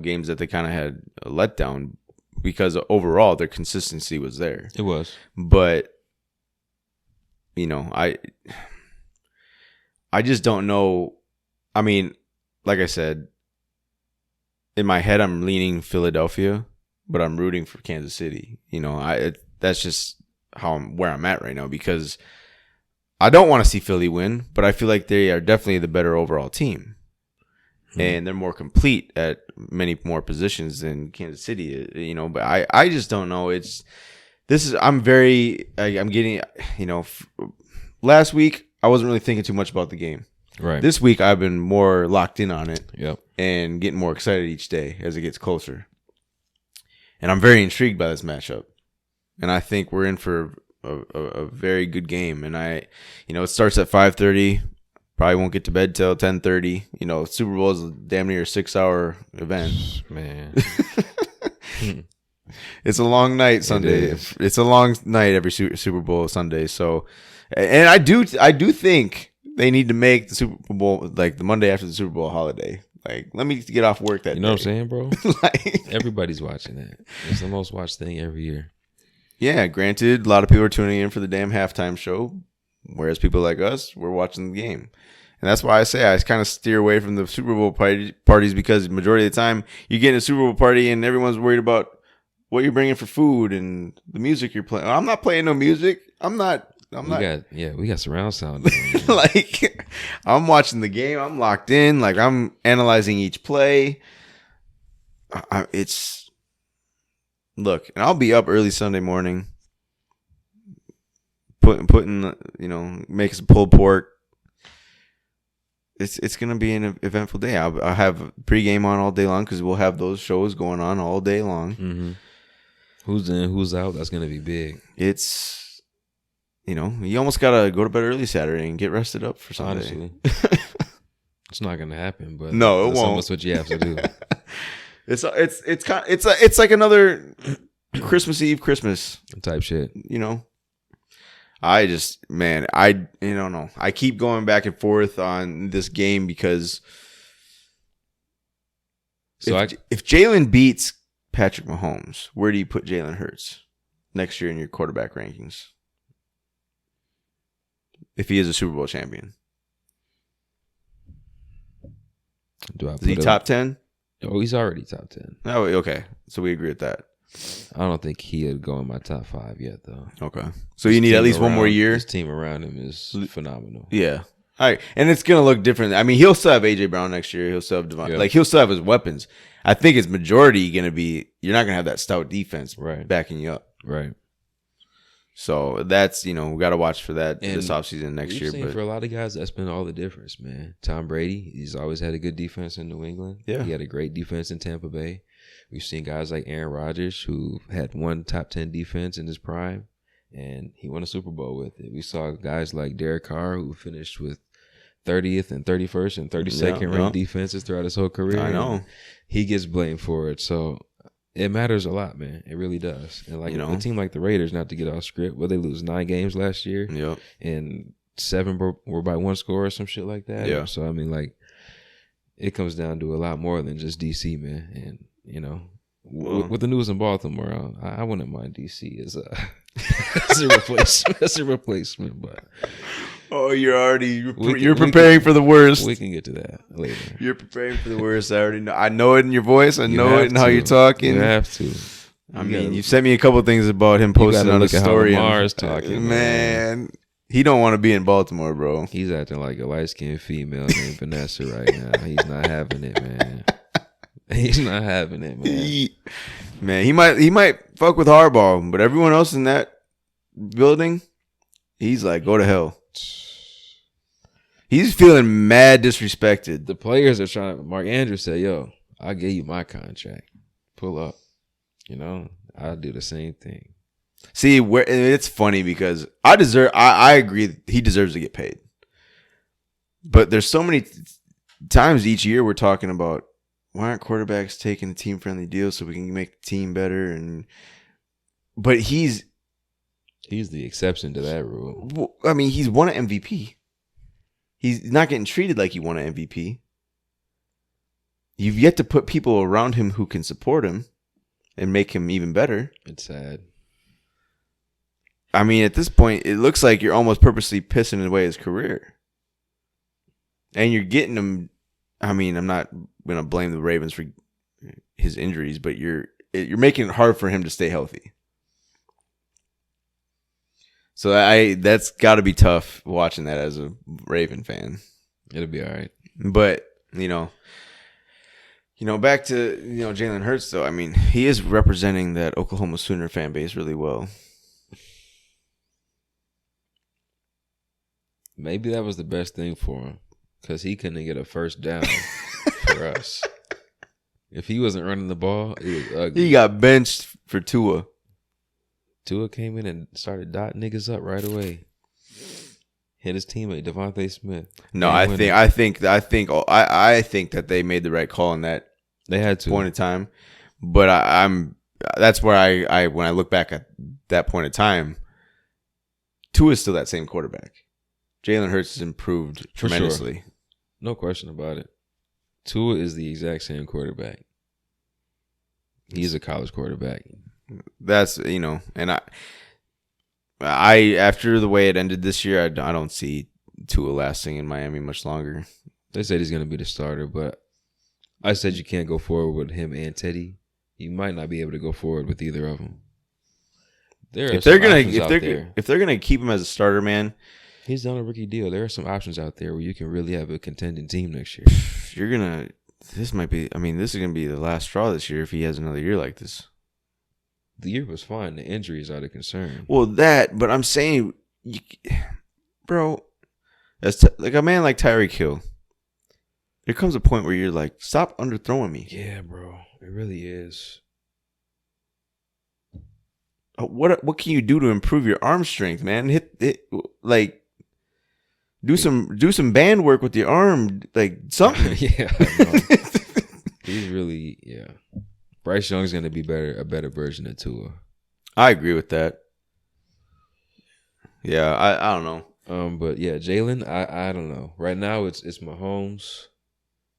A: games that they kind of had a letdown, because overall their consistency was there.
B: It was.
A: But, I just don't know. I mean, like I said, in my head, I'm leaning Philadelphia, but I'm rooting for Kansas City. That's just where I'm at right now, because I don't want to see Philly win, but I feel like they are definitely the better overall team. And they're more complete at many more positions than Kansas City, but I just don't know. Last week, I wasn't really thinking too much about the game.
B: Right.
A: This week, I've been more locked in on it.
B: Yep.
A: And getting more excited each day as it gets closer. And I'm very intrigued by this matchup. And I think we're in for a very good game. And it starts at 5:30. Probably won't get to bed till 10:30. Super Bowl is damn near a 6-hour event.
B: Man.
A: It's a long night Sunday. It's a long night every Super Bowl Sunday. So, and I do think they need to make the Super Bowl, like the Monday after the Super Bowl, holiday. Like, let me get off work that day.
B: You know what I'm saying, bro?
A: Like,
B: everybody's watching that. It's the most watched thing every year.
A: Yeah, granted, a lot of people are tuning in for the damn halftime show, whereas people like us, we're watching the game. And that's why I say I kind of steer away from the Super Bowl parties, because the majority of the time you get in a Super Bowl party and everyone's worried about what you're bringing for food and the music you're playing. I'm not playing no music. We got surround sound. Like, I'm watching the game. I'm locked in. Like, I'm analyzing each play. Look, and I'll be up early Sunday morning, putting making some pulled pork. It's gonna be an eventful day. I'll have pregame on all day long, because we'll have those shows going on all day long.
B: Mm-hmm. Who's in, who's out? That's gonna be big.
A: It's, you almost gotta go to bed early Saturday and get rested up for Sunday.
B: Honestly, It's not gonna happen, but
A: No, it
B: that's
A: won't.
B: almost what you have to do.
A: It's like another Christmas Eve, Christmas,
B: Type shit.
A: you know. I just, man, I don't know. I keep going back and forth on this game because
B: So
A: if Jalen beats Patrick Mahomes, where do you put Jalen Hurts next year in your quarterback rankings? If he is a Super Bowl champion,
B: do I
A: is he
B: put
A: top 10?
B: Oh, he's already top 10.
A: Oh, okay. So we agree with that.
B: I don't think he'd go in my top 5 yet, though.
A: Okay. So you need at least one more year.
B: His team around him is phenomenal.
A: Yeah. All right. And it's going to look different. I mean, he'll still have AJ Brown next year. He'll still have Devon.
B: Yeah.
A: Like, he'll still have his weapons. I think his majority going to be, you're not going to have that stout defense
B: Right.
A: backing you up.
B: Right.
A: So that's, we got to watch for that
B: And
A: this offseason next year.
B: But
A: But
B: for a lot of guys, that's been all the difference, man. Tom Brady, he's always had a good defense in New England.
A: Yeah.
B: He had a great defense in Tampa Bay. We've seen guys like Aaron Rodgers who had one top 10 defense in his prime, and he won a Super Bowl with it. We saw guys like Derek Carr who finished with 30th and 31st and 32nd ranked defenses throughout his whole career.
A: I know.
B: He gets blamed for it. So it matters a lot, man. It really does. And like a team like the Raiders, not to get off script, but they lose 9 games last year.
A: Yep.
B: And 7 were by 1 score or some shit like that.
A: Yeah.
B: So I mean, like, it comes down to a lot more than just DC, man. And with the news in Baltimore, I wouldn't mind DC as a as a replacement. As a replacement, but
A: Oh, you're preparing for the worst.
B: we can get to that later.
A: You're preparing for the worst. I already know. I know it in your voice. I know it in how
B: to.
A: you're talking.
B: You have to.
A: You sent me a couple things about him posting on a story.
B: Lamar's talking,
A: man. He don't want to be in Baltimore, bro.
B: He's acting like a light-skinned female named Vanessa right now. He's not having it, man. He's not having it, man.
A: He might fuck with Harbaugh, but everyone else in that building, he's like, go to hell. He's feeling mad disrespected.
B: The players are trying. Mark Andrews said, "Yo, I'll give you my contract. Pull up." I'll do the same thing.
A: See, it's funny because I agree he deserves to get paid. But there's so many times each year we're talking about why aren't quarterbacks taking a team-friendly deal so we can make the team better? But he's
B: the exception to that rule.
A: I mean, he's won an MVP. He's not getting treated like he won an MVP. You've yet to put people around him who can support him and make him even better.
B: It's sad.
A: I mean, at this point, it looks like you're almost purposely pissing away his career. And you're getting him. I mean, I'm not going to blame the Ravens for his injuries, but you're making it hard for him to stay healthy. So that's got to be tough watching that as a Raven fan.
B: It'll be all right.
A: But, back to, Jalen Hurts, though. I mean, he is representing that Oklahoma Sooner fan base really well.
B: Maybe that was the best thing for him because he couldn't get a first down for us. If he wasn't running the ball, it was ugly.
A: He got benched for Tua.
B: Tua came in and started dotting niggas up right away. Hit his teammate Devontae Smith.
A: No, I think that they made the right call in that
B: they had to
A: point in time. But that's where I when I look back at that point in time, Tua is still that same quarterback. Jalen Hurts has improved tremendously.
B: Sure. No question about it. Tua is the exact same quarterback. He's a college quarterback.
A: That's, and I after the way it ended this year, I don't see Tua lasting in Miami much longer.
B: They said he's going to be the starter, but I said you can't go forward with him and Teddy. You might not be able to go forward with either of them. If
A: they're gonna keep him as a starter, man,
B: he's on a rookie deal. There are some options out there where you can really have a contending team next year.
A: This is going to be the last straw this year if he has another year like this.
B: The year was fine. The injuries are the concern.
A: Well, but I'm saying, bro, like a man like Tyreek Hill, there comes a point where you're like, stop underthrowing me.
B: Yeah, bro. It really is.
A: What can you do to improve your arm strength, man? Do some band work with your arm, like something.
B: Yeah, I know. He's really Bryce Young's gonna be a better version of Tua.
A: I agree with that. Yeah, I don't know.
B: But yeah, Jalen, I don't know. Right now it's Mahomes,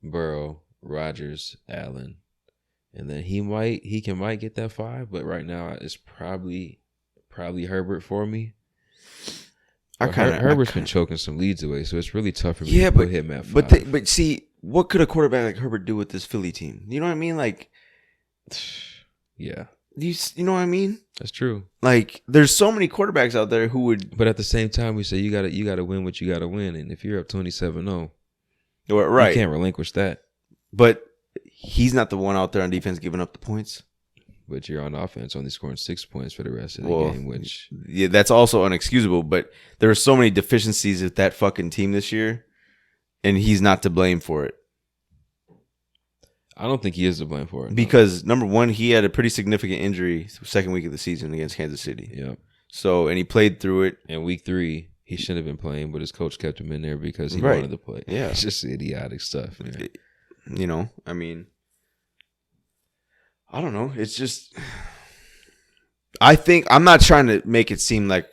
B: Burrow, Rodgers, Allen, and then he might get that 5. But right now it's probably Herbert for me. Herbert's been choking some leads away, so it's really tough for me to put him at 5.
A: But see, what could a quarterback like Herbert do with this Philly team? You know what I mean? Like,
B: yeah,
A: you know what I mean?
B: That's true.
A: Like, there's so many quarterbacks out there who would.
B: But at the same time, we say you gotta win what you gotta win, and if you're up 27-0,
A: right,
B: you can't relinquish that.
A: But he's not the one out there on defense giving up the points.
B: But you're on offense, only scoring 6 points for the rest of the game, which
A: that's also unexcusable. But there are so many deficiencies with that fucking team this year, and he's not to blame for it.
B: I don't think he is to blame for it. No.
A: Because number one, he had a pretty significant injury second week of the season against Kansas City.
B: Yeah.
A: So, and he played through it.
B: In week 3, he shouldn't have been playing, but his coach kept him in there because he wanted to play.
A: Yeah.
B: It's just idiotic stuff, man.
A: You know, I mean, I don't know. It's just, I think I'm not trying to make it seem like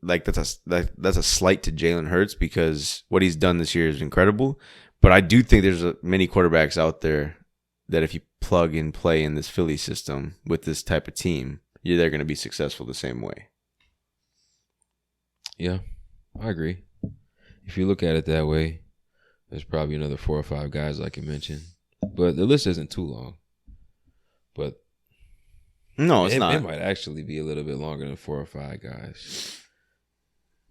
A: that's a slight to Jalen Hurts, because what he's done this year is incredible. But I do think there's many quarterbacks out there that if you plug and play in this Philly system with this type of team, they're going to be successful the same way.
B: Yeah, I agree. If you look at it that way, there's probably another 4 or 5 guys I can mention. But the list isn't too long. But
A: no, it's not.
B: It might actually be a little bit longer than 4 or 5 guys.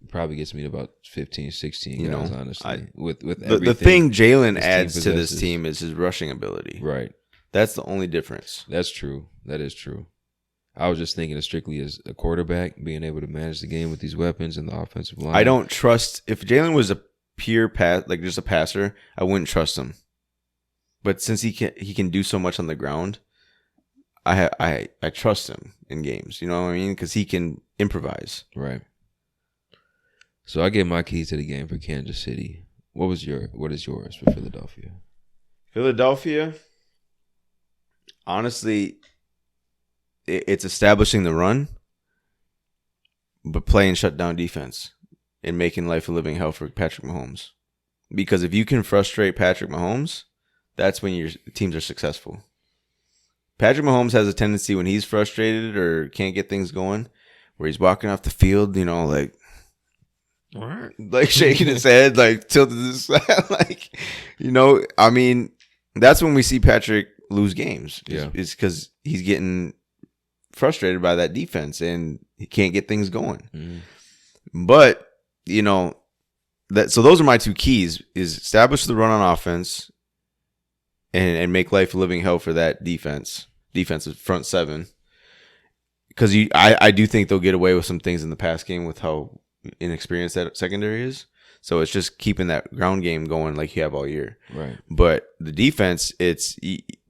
B: It probably gets me to about 15, 16 guys, honestly. With
A: the thing Jalen adds to this team is his rushing ability.
B: Right.
A: That's the only difference.
B: That's true. That is true. I was just thinking of strictly as a quarterback, being able to manage the game with these weapons and the offensive line.
A: I don't trust, if Jalen was a pure pass, like just a passer, I wouldn't trust him. But since he can do so much on the ground, I trust him in games. You know what I mean? Because he can improvise.
B: Right. So I gave my keys to the game for Kansas City. What is yours for Philadelphia?
A: Philadelphia, honestly, it's establishing the run, but playing shutdown defense and making life a living hell for Patrick Mahomes. Because if you can frustrate Patrick Mahomes, that's when your teams are successful. Patrick Mahomes has a tendency when he's frustrated or can't get things going, where he's walking off the field, you know, like shaking his head, like tilted to the side, like, you know, I mean, that's when we see Patrick lose games.
B: Yeah.
A: It's because he's getting frustrated by that defense and he can't get things going. Mm-hmm. But, you know, so those are my 2 keys: is establish the run on offense and make life a living hell for that defensive front 7. Because I do think they'll get away with some things in the pass game with how inexperienced that secondary is. So it's just keeping that ground game going like you have all year.
B: Right.
A: But the defense, it's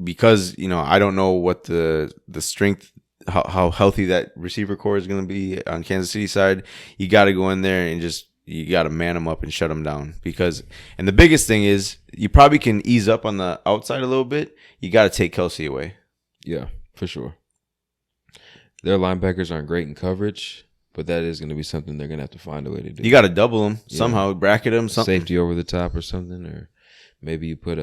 A: because, you know, I don't know what the strength, how healthy that receiver core is going to be on Kansas City side. You got to go in there and you got to man them up and shut them down. And the biggest thing is you probably can ease up on the outside a little bit. You got to take Kelsey away.
B: Yeah, for sure. Their linebackers aren't great in coverage, but that is going to be something they're going to have to find a way to do.
A: You got to double them somehow, bracket them, something.
B: Safety over the top or something, or maybe you put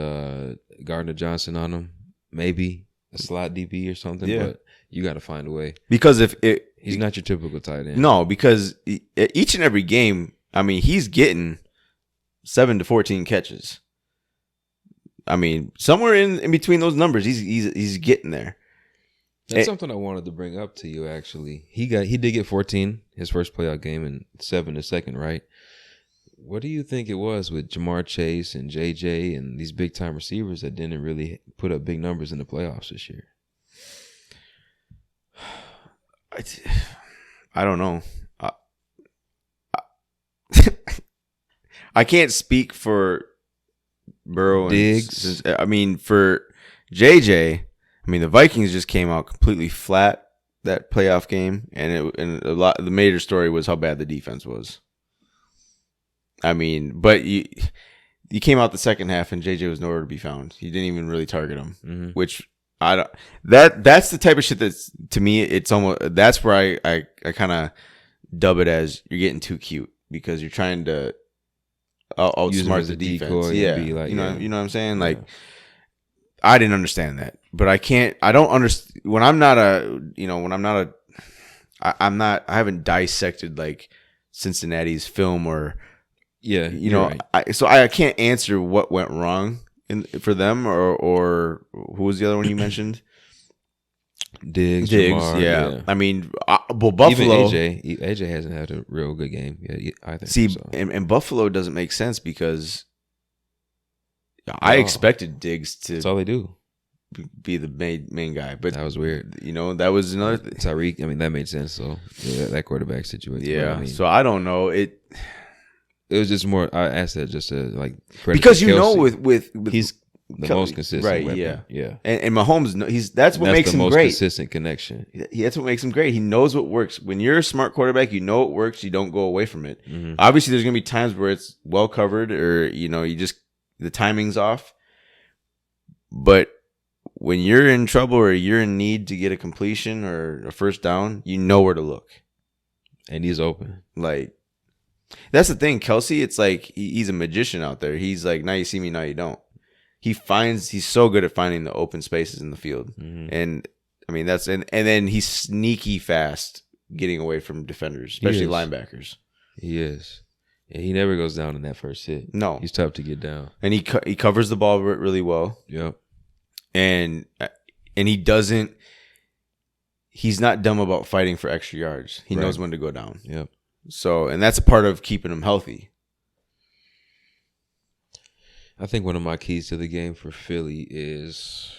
B: Gardner Johnson on them, maybe a slot DB or something. Yeah. But you got to find a way,
A: because
B: he's not your typical tight end.
A: No, because each and every game, I mean, he's getting 7 to 14 catches. I mean, somewhere in between those numbers, he's getting there.
B: That's something I wanted to bring up to you, actually. He did get 14 his first playoff game and 7 the second, right? What do you think it was with Jamar Chase and JJ and these big time receivers that didn't really put up big numbers in the playoffs this year?
A: I don't know. I can't speak for Burrow
B: Diggs.
A: I mean, for JJ, I mean, the Vikings just came out completely flat that playoff game, and the major story was how bad the defense was. I mean, but you came out the second half and JJ was nowhere to be found. He didn't even really target him, which I don't. That's the type of shit that's, to me, it's almost, that's where I kind of dub it as you're getting too cute because you're trying to outsmart the defense. Yeah,
B: be like,
A: you know what I'm saying? Like, I didn't understand that, but I don't understand when I'm not I haven't dissected like Cincinnati's film or, right. I can't answer what went wrong for them or who was the other one you mentioned?
B: Diggs, Jamar,
A: yeah. I mean, Buffalo.
B: Even AJ hasn't had a real good game yet either.
A: See, so. and Buffalo doesn't make sense because I expected Diggs to.
B: That's all they do.
A: Be the main guy, but
B: that was weird.
A: That was another thing.
B: Tyreek, I mean, that made sense. So that quarterback situation.
A: Yeah.
B: I mean,
A: so I don't know it.
B: It was just more. I asked that just to like
A: because with
B: he's the most consistent,
A: right?
B: Weapon.
A: Yeah. And Mahomes, that's what makes him great.
B: That's the most consistent connection.
A: That's what makes him great. He knows what works. When you're a smart quarterback, you know what works. You don't go away from it.
B: Mm-hmm.
A: Obviously, there's gonna be times where it's well covered, or you just the timing's off. But when you're in trouble or you're in need to get a completion or a first down, you know where to look.
B: And he's open.
A: Like, that's the thing. Kelsey, it's like he's a magician out there. He's like, now you see me, now you don't. He's so good at finding the open spaces in the field.
B: Mm-hmm.
A: And I mean, and then he's sneaky fast getting away from defenders, especially linebackers.
B: He is. Yeah, he never goes down in that first hit.
A: No.
B: He's tough to get down.
A: And he covers the ball really well.
B: Yep.
A: And he's not dumb about fighting for extra yards. He knows when to go down.
B: Yep.
A: So, and that's a part of keeping him healthy.
B: I think one of my keys to the game for Philly is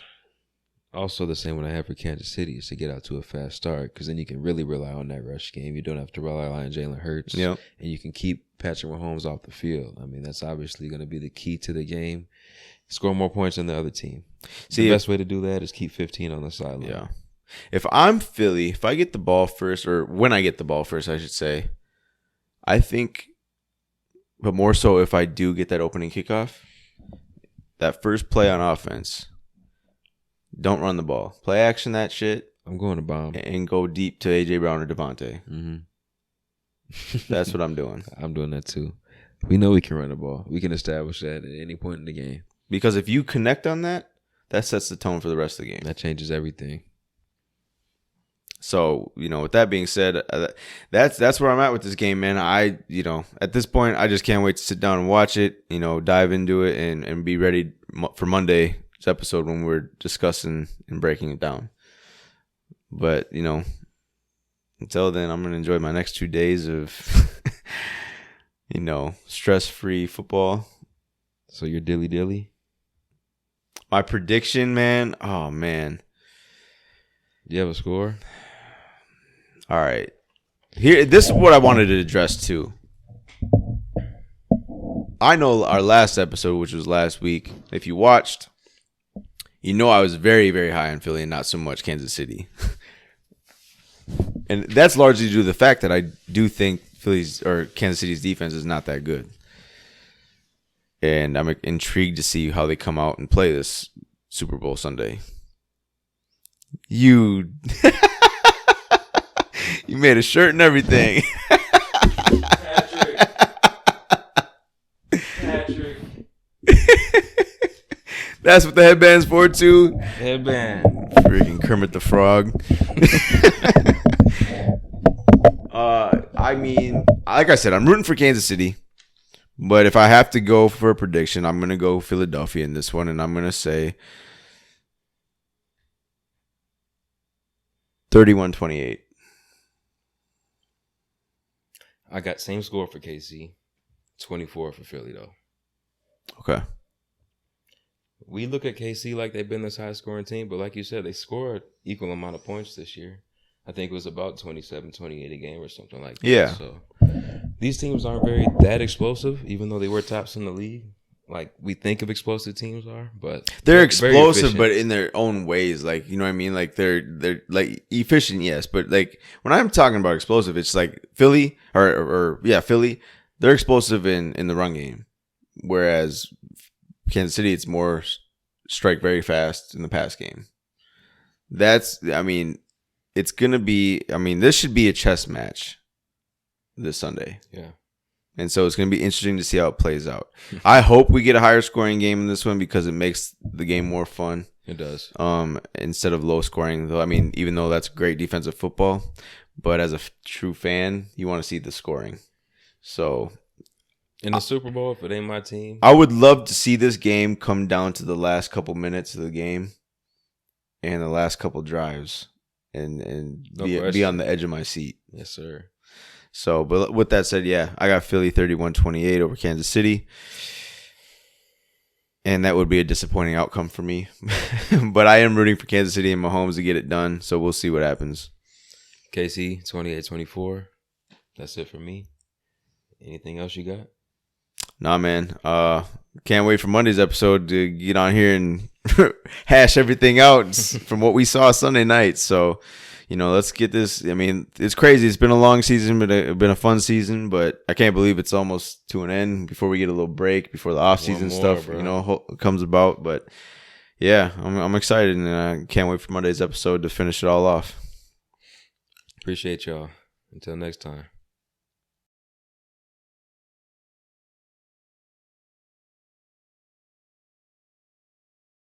B: also the same one I have for Kansas City, is to get out to a fast start, because then you can really rely on that rush game. You don't have to rely on Jalen Hurts.
A: Yep.
B: And you can keep Patrick Mahomes off the field. I mean, that's obviously going to be the key to the game. Score more points than the other team. The best way to do that is keep 15 on the sideline.
A: Yeah. If I'm Philly, if I get the ball first, or when I get the ball first, I should say, I think, but more so if I do get that opening kickoff, that first play on offense, don't run the ball. Play action that shit.
B: I'm going to bomb.
A: And go deep to A.J. Brown or Devontae.
B: Mm-hmm.
A: That's what I'm doing.
B: I'm doing that too. We know we can run the ball. We can establish that at any point in the game.
A: Because if you connect on that, that sets the tone for the rest of the game.
B: That changes everything.
A: So, with that being said, that's where I'm at with this game, man. At this point, I just can't wait to sit down and watch it, dive into it and be ready for Monday's episode when we're discussing and breaking it down. But, until then, I'm going to enjoy my next 2 days of, stress-free football.
B: So you're dilly-dilly?
A: My prediction, man. Oh, man.
B: Do you have a score?
A: All right. This is what I wanted to address too. I know our last episode, which was last week, if you watched, I was very, very high on Philly and not so much Kansas City. And that's largely due to the fact that I do think Kansas City's defense is not that good. And I'm intrigued to see how they come out and play this Super Bowl Sunday. You made a shirt and everything. Patrick. That's what the headband's for too.
B: Headband.
A: Freaking Kermit the Frog. Like I said, I'm rooting for Kansas City. But if I have to go for a prediction, I'm going to go Philadelphia in this one. And I'm going to say 31-28.
B: I got same score for KC, 24 for Philly though.
A: Okay.
B: We look at KC like they've been this high scoring team, but like you said, they scored equal amount of points this year. I think it was about 27-28 a game or something like that.
A: Yeah.
B: So these teams aren't that explosive, even though they were tops in the league. Like we think of explosive teams are, but
A: they're explosive, but in their own ways. Like, you know what I mean? Like they're like efficient, yes, but like when I'm talking about explosive, it's like Philly Philly. they're explosive in the run game, whereas Kansas City, it's more strike very fast in the pass game. It's going to be, this should be a chess match this Sunday.
B: Yeah.
A: And so it's going to be interesting to see how it plays out. I hope we get a higher scoring game in this one because it makes the game more fun.
B: It does.
A: Instead of low scoring, though. Even though that's great defensive football, but as a true fan, you want to see the scoring. So
B: in the Super Bowl, if it ain't my team,
A: I would love to see this game come down to the last couple minutes of the game and the last couple drives and be on the edge of my seat.
B: Yes, sir.
A: So, but with that said, yeah, I got Philly 31-28 over Kansas City. And that would be a disappointing outcome for me. But I am rooting for Kansas City and Mahomes to get it done. So we'll see what happens.
B: KC 28-24. That's it for me. Anything else you got?
A: Nah, man. Can't wait for Monday's episode to get on here and hash everything out from what we saw Sunday night. So, let's get this. It's crazy. It's been a long season, but it's been a fun season. But I can't believe it's almost to an end before we get a little break, before the off-season stuff, comes about. But yeah, I'm excited, and I can't wait for Monday's episode to finish it all off.
B: Appreciate y'all. Until next time.